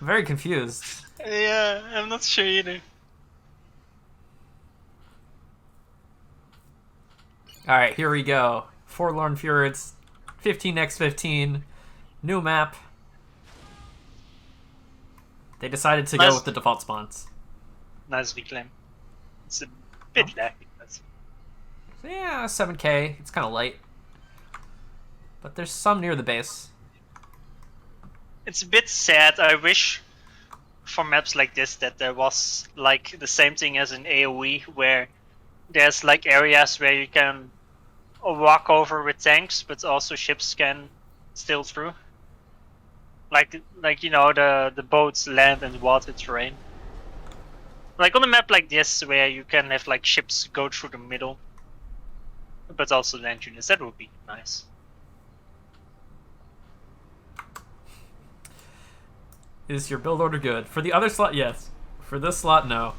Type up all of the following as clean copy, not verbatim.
very confused. Yeah, I'm not sure either. Alright, here we go. Forlorn Fjords, 15x15, new map. They decided to go with the default spawns. Nice reclaim. It's a bit laggy, but... So yeah, 7k. It's kind of light. But there's some near the base. It's a bit sad. I wish for maps like this that there was like the same thing as in AoE, where there's like areas where you can walk over with tanks, but also ships can still through. Like you know, the boats, land and water terrain. Like on a map like this, where you can have like ships go through the middle, but also land units. That would be nice. Is your build order good? For the other slot, yes. For this slot, no.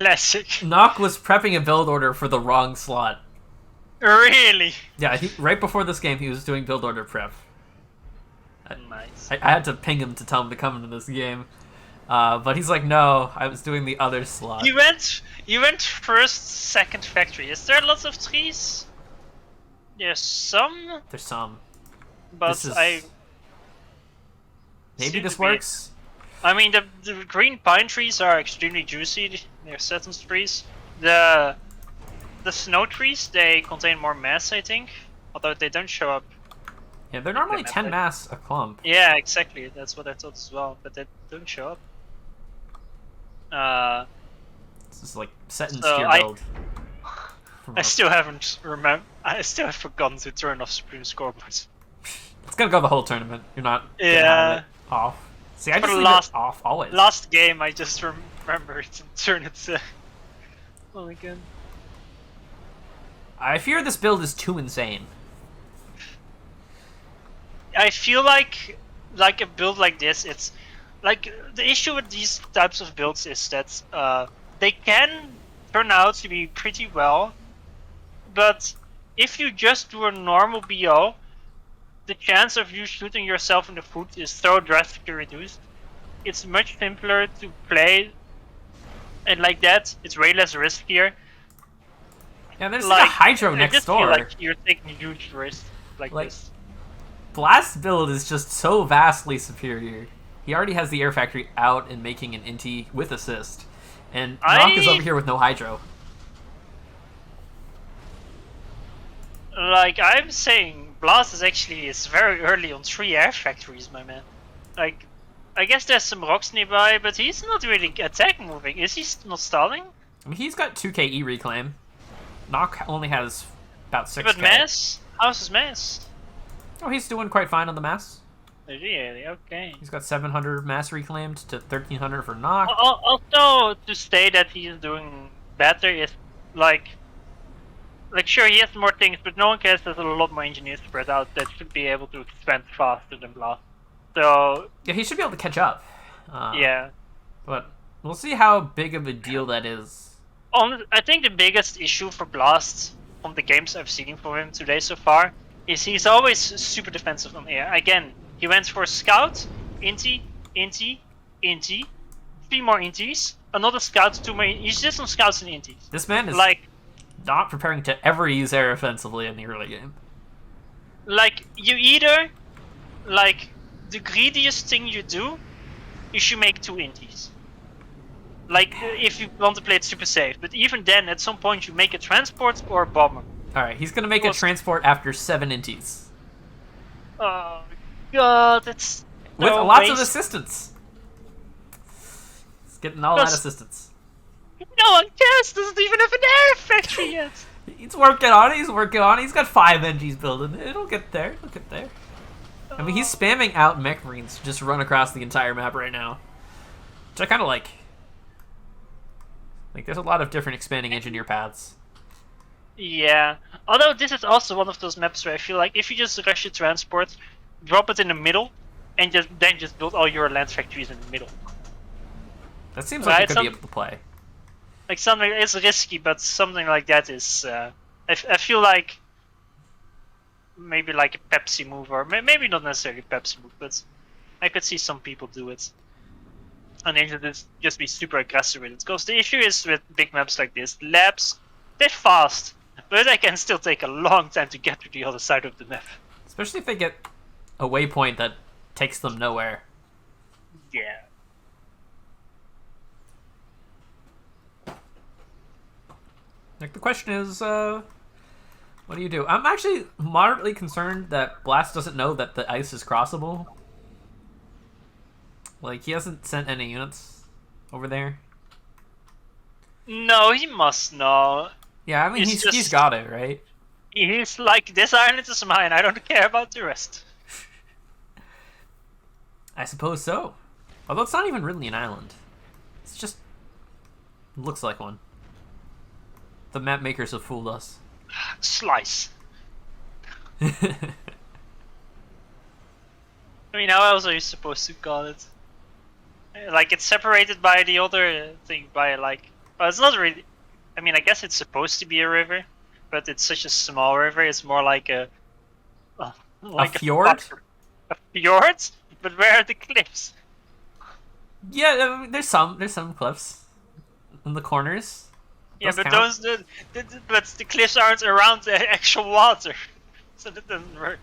Classic. Nock was prepping a build order for the wrong slot. Really? Yeah, right before this game, he was doing build order prep. Nice. I had to ping him to tell him to come into this game. But he's like, no, I was doing the other slot. You went first, second factory. Is there lots of trees? There's some. There's some. But Maybe this works. I mean, the green pine trees are extremely juicy. They're certain trees. The snow trees, they contain more mass, I think. Although they don't show up. Yeah, they're normally 10 mass a clump. Yeah, exactly. That's what I thought as well. But they don't show up. This is like set in steer build. I still haven't I still have forgotten to turn off Supreme scoreboards. It's gonna go the whole tournament. You're not gonna have it off. See, I just leave it off always. Last game, I just remembered to turn it on again. I fear this build is too insane. I feel like a build like this, it's like the issue with these types of builds is that they can turn out to be pretty well, but if you just do a normal BO, the chance of you shooting yourself in the foot is so drastically reduced. It's much simpler to play, and like that, it's way less riskier. Yeah, there's like a hydro next just door. Feel like you're taking huge risks like this. Blast build is just so vastly superior. He already has the air factory out and making an inti with assist. And Nock is over here with no hydro. Like, I'm saying, Blast is very early on 3 air factories, my man. Like, I guess there's some rocks nearby, but he's not really attack moving. Is he not stalling? I mean, he's got 2k E reclaim. Nock only has about 6k. But mass? How's his mass? Oh, he's doing quite fine on the mass. Really? Okay. He's got 700 mass reclaimed to 1300 for Nock. Also, to say that he's doing better is like sure, he has more things, but Noonecares has a lot more engineers spread out that should be able to expand faster than Blast. So yeah, he should be able to catch up. Yeah. But we'll see how big of a deal that is. I think the biggest issue for Blast from the games I've seen from him today so far is he's always super defensive on air. Again, he went for Scout, Inti, 3 more Intis, another Scout, 2 more. He's just on Scouts and Intis. This man is like not preparing to ever use air offensively in the early game. Like, you either, like, the greediest thing you do is you make 2 Intis. Like, if you want to play it super safe. But even then, at some point, you make a transport or a bomber. Alright, he's gonna make a transport after 7 inties. Oh, God, that's... With lots of assistance. He's getting all that assistance. No one cares, doesn't even have an air factory yet. He's working on it, He's got 5 NGs building. It'll get there, I mean, he's spamming out mech marines to just run across the entire map right now. Which I kind of like. Like, there's a lot of different expanding engineer paths. Yeah. Although this is also one of those maps where I feel like if you just rush your transport, drop it in the middle, and then just build all your land factories in the middle. That seems like it could be able to play. Like something, it's risky, but something like that is. I feel like maybe like a Pepsi move, or maybe not necessarily a Pepsi move, but I could see some people do it. And they should just be super aggressive with it. Because the issue is with big maps like this, labs, they're fast, but they can still take a long time to get to the other side of the map. Especially if they get a waypoint that takes them nowhere. Yeah. Like, the question is, what do you do? I'm actually moderately concerned that Blast doesn't know that the ice is crossable. Like, he hasn't sent any units over there. No, he must know. Yeah, I mean, he's got it, right? He's like, this island is mine, I don't care about the rest. I suppose so. Although it's not even really an island. It's just... looks like one. The map makers have fooled us. Slice. I mean, how else are you supposed to call it? Like, it's separated by the other thing by, like... Well, it's not really... I mean, I guess it's supposed to be a river, but it's such a small river, it's more like a... like a fjord? A fjord? But where are the cliffs? Yeah, I mean, there's some cliffs. In the corners. Yeah, but but the cliffs aren't around the actual water. So that doesn't work.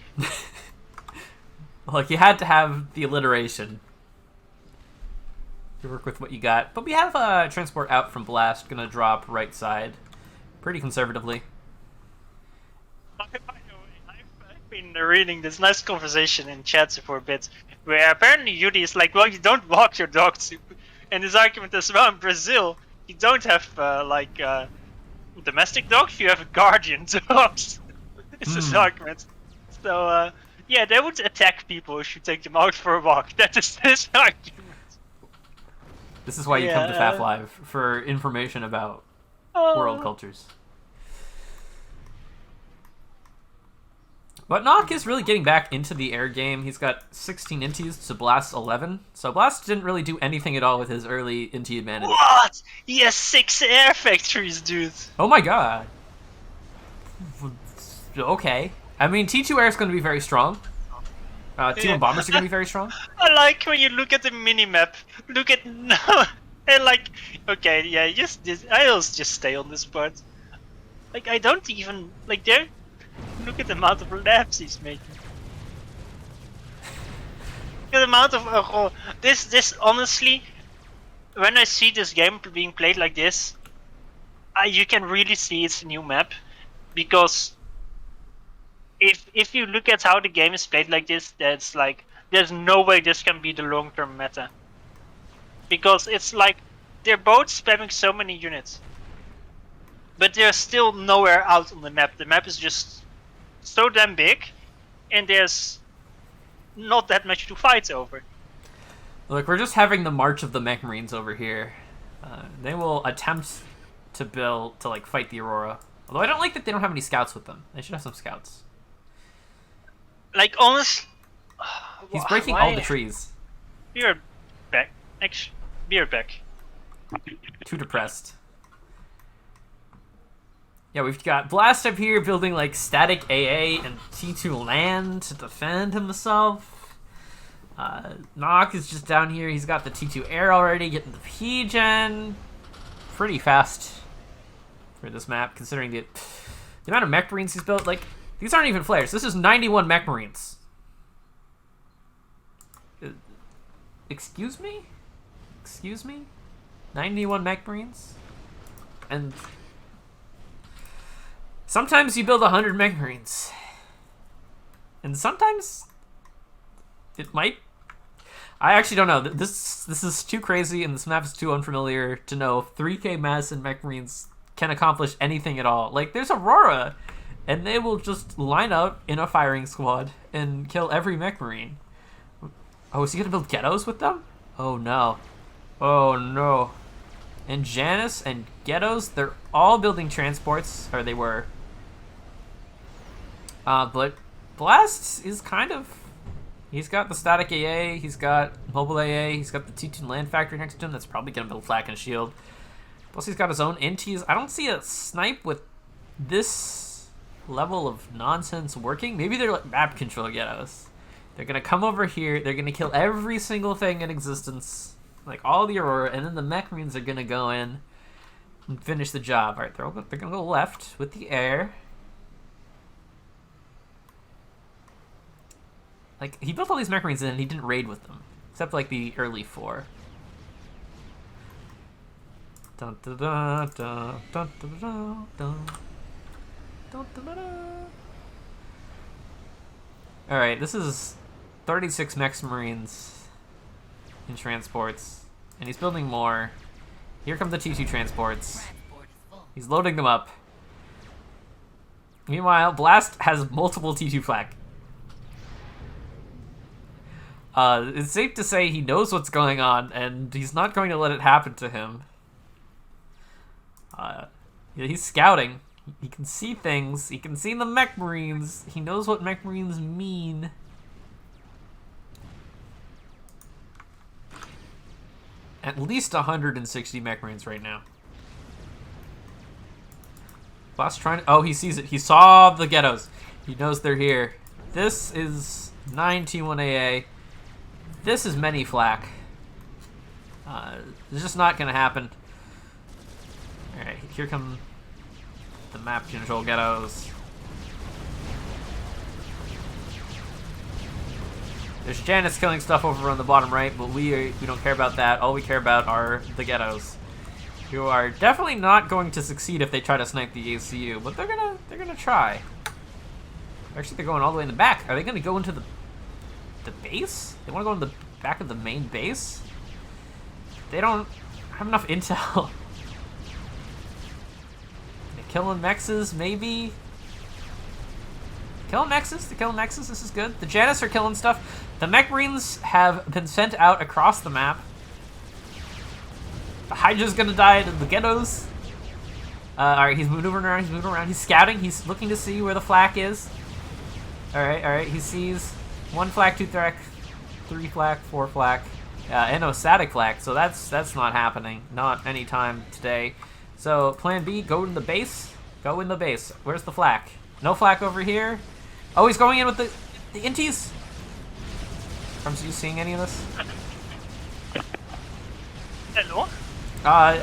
Look, you had to have the alliteration. You work with what you got. But we have transport out from Blast, gonna drop right side. Pretty conservatively. By the way, I've been reading this nice conversation in chat for a bit, where apparently Yudi is like, well, you don't walk your dog to... And his argument as well, in Brazil, you don't have, domestic dogs, you have guardian dogs. It's his argument. So, yeah, they would attack people if you take them out for a walk. That is his argument. This is why you come to FAF Live, for information about world cultures. But Nock is really getting back into the air game. He's got 16 inties to Blast's 11. So Blast didn't really do anything at all with his early intie advantage. What? He has 6 air factories, dude. Oh my god. Okay. I mean, T2 air is going to be very strong. T1 bombers are going to be very strong. I like when you look at the minimap. Look at no, and like, okay, yeah, I'll just stay on this part. Like, I don't even like there. Look at the amount of laps he's making. Look at the amount of this honestly, when I see this game being played like this, you can really see it's a new map, because if you look at how the game is played like this, that's like there's no way this can be the long-term meta, because it's like they're both spamming so many units, but they're still nowhere out on the map. The map is just so damn big, and there's not that much to fight over. Look, we're just having the March of the Mech Marines over here. They will attempt to fight the Aurora. Although I don't like that they don't have any scouts with them. They should have some scouts. Like, honest... He's breaking all the trees. Be right back. Actually, be right back. Too depressed. Yeah, we've got Blast up here building like static AA and T2 land to defend himself. Nock is just down here. He's got the T2 air already, getting the P-gen. Pretty fast for this map, considering the amount of mech marines he's built. Like, these aren't even flares. This is 91 mech marines. Excuse me? Excuse me? 91 mech marines? And sometimes you build 100 mech marines. And sometimes it might... I actually don't know. This is too crazy, and this map is too unfamiliar to know if 3k mass and mech marines can accomplish anything at all. Like, there's Aurora, and they will just line up in a firing squad and kill every mech marine. Oh, is he gonna build ghettos with them? Oh no. Oh no. And Janice and ghettos, they're all building transports, or they were. But Blast is kind of... He's got the static AA, he's got mobile AA, he's got the T2 land factory next to him that's probably going to build flak and shield. Plus he's got his own inties. I don't see a snipe with this level of nonsense working. Maybe they're like map control ghettos. They're gonna come over here. They're gonna kill every single thing in existence, like all the Aurora, and then the Mech Marines are gonna go in and finish the job. All right, they're gonna go left with the air. Like, he built all these Mech Marines and he didn't raid with them, except like the early 4. Dun, dun, dun, dun, dun, dun, dun, dun. Dun, dun, dun, dun. All right, this is 36 Mech Marines in transports, and he's building more. Here come the T2 transports. He's loading them up. Meanwhile, Blast has multiple T2 flak. It's safe to say he knows what's going on, and he's not going to let it happen to him. Yeah, he's scouting. He can see things. He can see the Mech Marines. He knows what Mech Marines mean. At least 160 Mech Marines right now. Blast trying to... Oh, he sees it. He saw the ghettos. He knows they're here. This is 9 T1AA. This is many flak. It's just not going to happen. Alright, here come the map control ghettos. There's Janice killing stuff over on the bottom right, but we don't care about that. All we care about are the ghettos, who are definitely not going to succeed if they try to snipe the ACU, but they're gonna try. Actually, they're going all the way in the back. Are they gonna go into the base? They want to go in the back of the main base? They don't have enough intel. They're killing mexes, maybe. Killing mexes, they're killing mexes, this is good. The Janus are killing stuff. The Mech Marines have been sent out across the map. The Hydra's gonna die to the ghettos. Alright, he's moving around, he's scouting, he's looking to see where the flak is. Alright, he sees 1 flak, 2 flak, 3 flak, 4 flak, and no static flak, so that's not happening. Not anytime today. So, plan B, go in the base. Go in the base. Where's the flak? No flak over here. Oh, he's going in with the inties? Are you seeing any of this? Hello?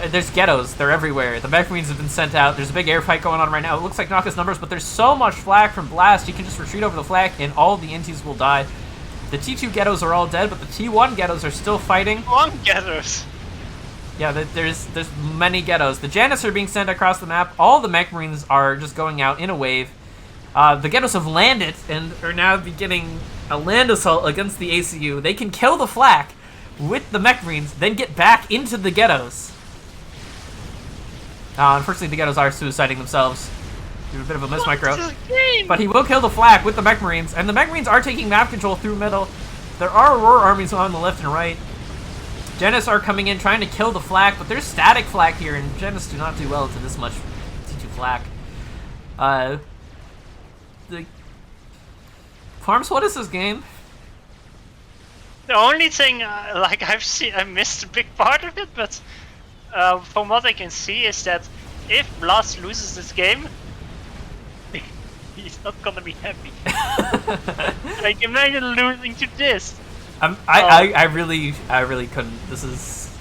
There's ghettos. They're everywhere. The Mech Marines have been sent out. There's a big air fight going on right now. It looks like Naka's numbers, but there's so much flak from Blast, you can just retreat over the flak and all the inties will die. The T2 ghettos are all dead, but the T1 ghettos are still fighting. T1 ghettos? Yeah, there's many ghettos. The Janus are being sent across the map. All the Mech Marines are just going out in a wave. The ghettos have landed and are now beginning a land assault against the ACU. They can kill the flak with the Mech Marines, then get back into the ghettos. Unfortunately, the ghettos are suiciding themselves. Do a bit of a mismicro. But he will kill the flak with the Mech Marines, and the Mech Marines are taking map control through middle. There are Aurora armies on the left and right. Janus are coming in trying to kill the flak, but there's static flak here, and Janus do not do well to this much T2 flak. The Farms, what is this game? The only thing, like I missed a big part of it, but from what I can see is that if Blast loses this game, he's not gonna be happy. Like, imagine losing to this. I really couldn't. This is...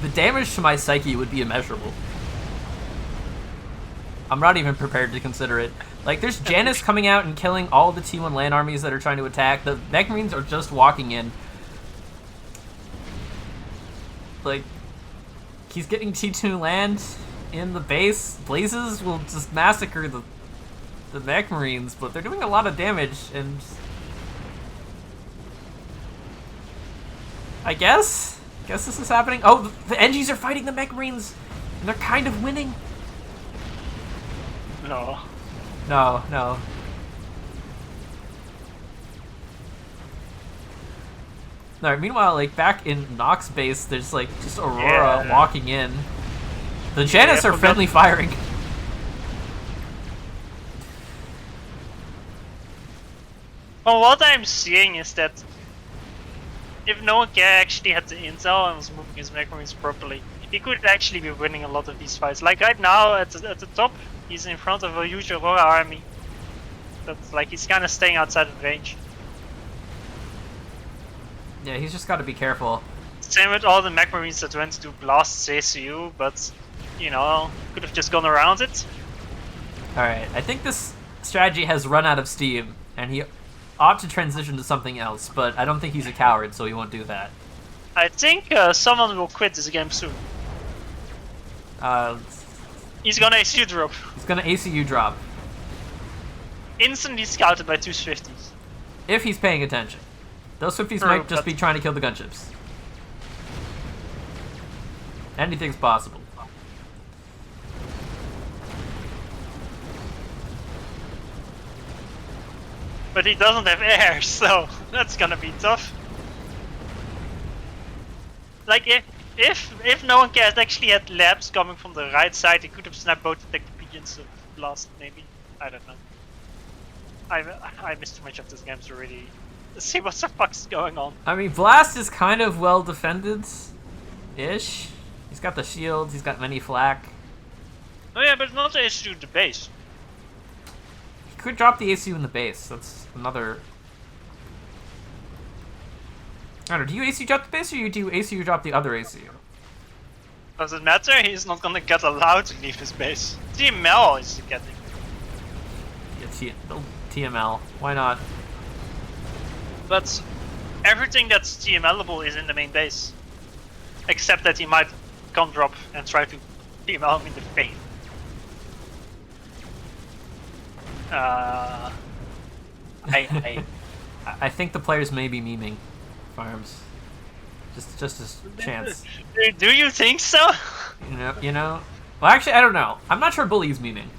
The damage to my psyche would be immeasurable. I'm not even prepared to consider it. Like, there's Janus coming out and killing all the T1 land armies that are trying to attack. The Mech Marines are just walking in. Like, he's getting T2 land in the base. Blazes will just massacre the Mech Marines, but they're doing a lot of damage, and... I guess this is happening. Oh, the NGs are fighting the Mech Marines, and they're kind of winning. No. No. Alright, meanwhile, like, back in Nox base, there's, like, just Aurora walking in. The Janus are friendly firing. Well, what I'm seeing is that if Noonecares actually had the intel and was moving his Mech Marines properly, he could actually be winning a lot of these fights. Like right now, at the top, he's in front of a huge Aurora army. That's like he's kind of staying outside of range. Yeah, he's just got to be careful. Same with all the mech marines that went to blast CSU, but you know, could have just gone around it. Alright, I think this strategy has run out of steam, and he ought to transition to something else, but I don't think he's a coward, so he won't do that. I think someone will quit this game soon. He's gonna ACU drop. He's gonna ACU drop. Instantly scouted by 250s. If he's paying attention. Those 50s might just be trying to kill the gunships. Anything's possible. But he doesn't have air, so that's gonna be tough. Like if no one cares actually had labs coming from the right side, he could have snapped both the pigeons of blast maybe. I don't know. I missed too much of this game to really see what the fuck's going on. I mean, Blast is kind of well defended-ish. He's got the shields, he's got many flak. Oh yeah, but not the issue the base. He could drop the ACU in the base. That's another... I don't know, do you ACU drop the base, or you do ACU drop the other ACU? Does it matter? He's not gonna get allowed to leave his base. TML is getting. Yeah, TML. Why not? But everything that's TMLable is in the main base. Except that he might come drop and try to TML him in the face. I think the players may be memeing farms. Just a chance. Do you think so? You know? Well, actually, I don't know. I'm not sure Bully's memeing.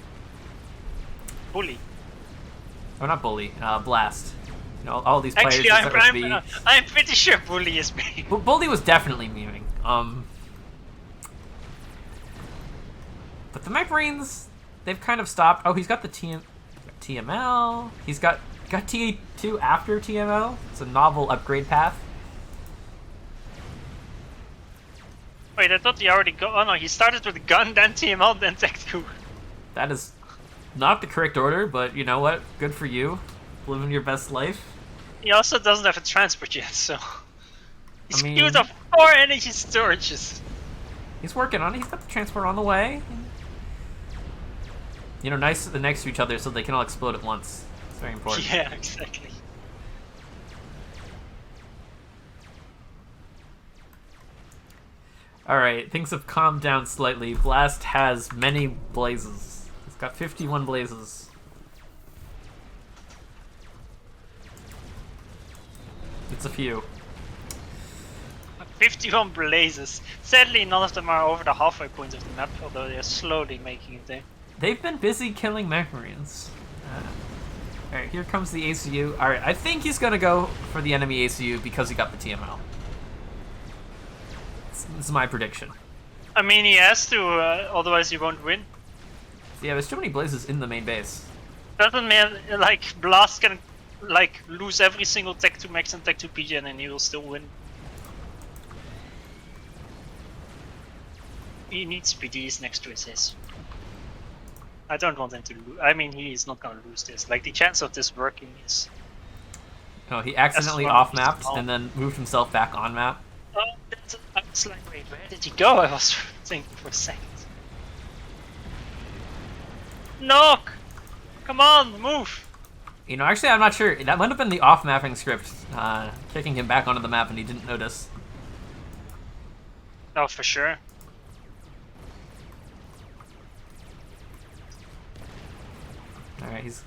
Bully. Oh, not Bully. Blast. You know, all these players. Actually, I'm pretty sure Bully is memeing. But Bully was definitely memeing. But the Mech Marines, they've kind of stopped. Oh, he's got the TML. He's got T2 after TML. It's a novel upgrade path. Wait, I thought he already got. Oh no, he started with gun, then TML, then Tech 2. That is not the correct order, but you know what? Good for you. Living your best life. He also doesn't have a transport yet, so. He's I mean, queued up 4 energy storages. He's working on it. He's got the transport on the way. You know, nice next to each other so they can all explode at once. It's very important. Yeah, exactly. Alright, things have calmed down slightly. Blast has many blazes. He's got 51 blazes. It's a few. 51 blazes. Sadly, none of them are over the halfway point of the map, although they're slowly making it there. They've been busy killing Mech Marines. Alright, here comes the ACU. Alright, I think he's gonna go for the enemy ACU because he got the TML. This is my prediction. I mean, he has to, otherwise he won't win. Yeah, there's too many blazes in the main base. Doesn't mean, like, Blast can, like, lose every single Tech 2 Max and Tech 2 PGN and he will still win. He needs PDs next to his S. I don't want him to lose. I mean, he is not gonna lose this. Like, the chance of this working is... Oh, he accidentally off-mapped and then moved himself back on-map. Oh, I was like, wait, where did he go? I was thinking for a second. Knock! Come on, move! You know, actually, I'm not sure. That might have been the off-mapping script, kicking him back onto the map and he didn't notice. Oh, for sure. Alright, he's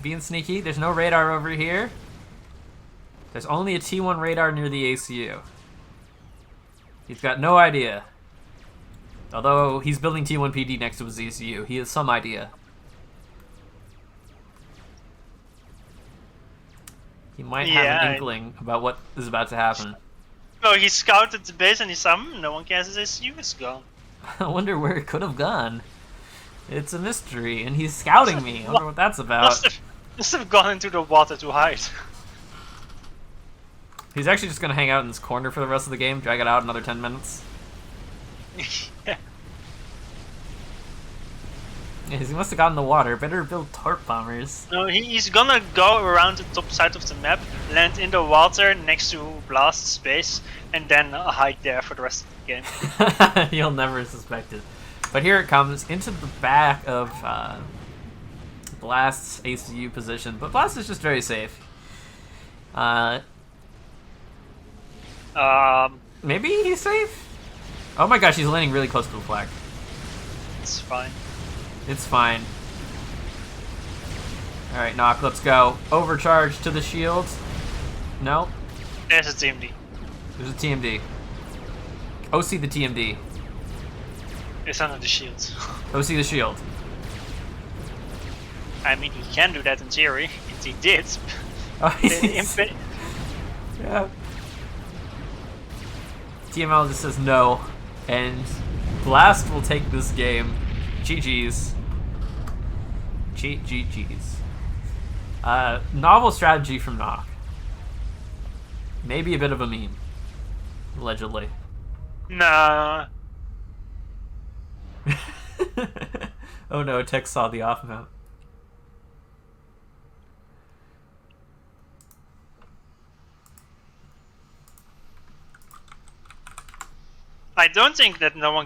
being sneaky. There's no radar over here. There's only a T1 radar near the ACU. He's got no idea. Although he's building T1 PD next to his ACU, he has some idea. He might have an inkling about what is about to happen. No, he scouted the base and he said, no one cares, his ACU is gone. I wonder where it could have gone. It's a mystery, and he's scouting me. I wonder what that's about. Must have gone into the water to hide. He's actually just going to hang out in this corner for the rest of the game, drag it out another 10 minutes. Yeah. Yes, he must have gotten the water. Better build torp bombers. No, he's gonna go around the top side of the map, land in the water next to blast space, and then hide there for the rest of the game. You'll never suspect it. But here it comes into the back of Blast's ACU position. But Blast is just very safe. Maybe he's safe? Oh my gosh, he's landing really close to the flag. It's fine. It's fine. Alright, Knock, let's go. Overcharge to the shields. No. There's a TMD. There's a TMD. OC the TMD. It's under the shields. OC the shield. I mean, he can do that in theory. If he did. Oh, yeah. TML just says no. And Blast will take this game. GG's. GG's. Novel strategy from Knock. Maybe a bit of a meme. Allegedly. Nah. Oh no, Tech saw the off map. I don't think that no one can